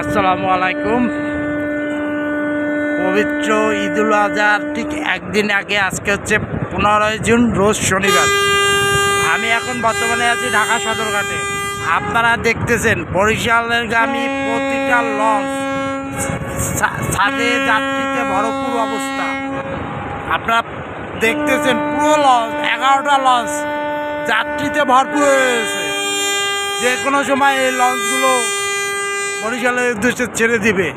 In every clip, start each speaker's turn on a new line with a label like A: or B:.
A: আসসালামু আলাইকুম। পবিত্র ঈদুল আজহার ঠিক একদিন আগে আজকে হচ্ছে 15 জুন, রোজ শনিবার। আমি এখন বর্তমানে আছি ঢাকা সদরঘাটে। আপনারা দেখতেছেন বরিশালের গামী প্রতিটা লঞ্চ ছাদে যাত্রীতে ভরপুর অবস্থা। আপনারা দেখতেছেন পুরো লঞ্চ 11টা লঞ্চ যাত্রীতে ভরপুর হয়েছে। যে কোনো সময় এই লঞ্চগুলো বরিশালের উদ্দেশ্যে ছেড়ে দিবে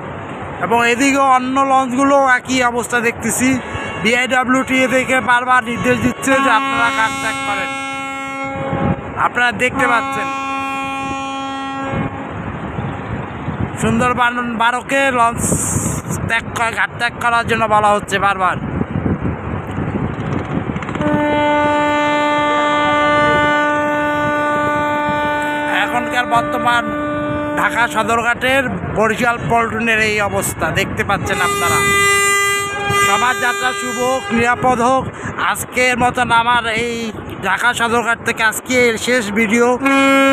A: এবং এদিকেও অন্য লঞ্চগুলো একই অবস্থা দেখতেছি। বিআইডব্লিউটিএ থেকে বারবার নির্দেশ দিচ্ছে যে আপনারা ঘাট ত্যাগ করেন। আপনারা দেখতে পাচ্ছেন সুন্দরবন 12কে লঞ্চ ঘাট ত্যাগ করার জন্য বলা হচ্ছে বারবার। এখনকার বর্তমান ঢাকা সদরঘাটের বরিশাল পল্টনের এই অবস্থা দেখতে পাচ্ছেন আপনারা। সবার যাত্রা শুভ হোক, নিরাপদ হোক। আজকের মতন আমার এই ঢাকা সদরঘাট থেকে আজকে শেষ ভিডিও।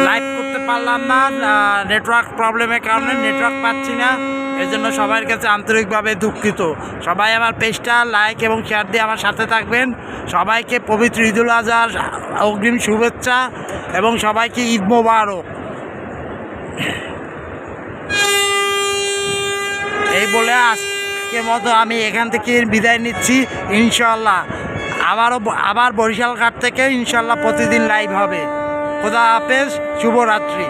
A: লাইভ করতে পারলাম না, নেটওয়ার্ক প্রবলেমের কারণে নেটওয়ার্ক পাচ্ছি না। এর জন্য সবার কাছে আন্তরিকভাবে দুঃখিত। সবাই আমার পেজটা লাইক এবং শেয়ার দিয়ে আমার সাথে থাকবেন। সবাইকে পবিত্র ঈদুল আজহার অগ্রিম শুভেচ্ছা এবং সবাইকে ঈদ মোবারক। এই বলে আজকের মতো আমি এখান থেকে বিদায় নিচ্ছি। ইনশাল্লাহ আবার বরিশাল ঘাট থেকে ইনশাল্লাহ প্রতিদিন লাইভ হবে। খোদা হাফেজ, শুভরাত্রি।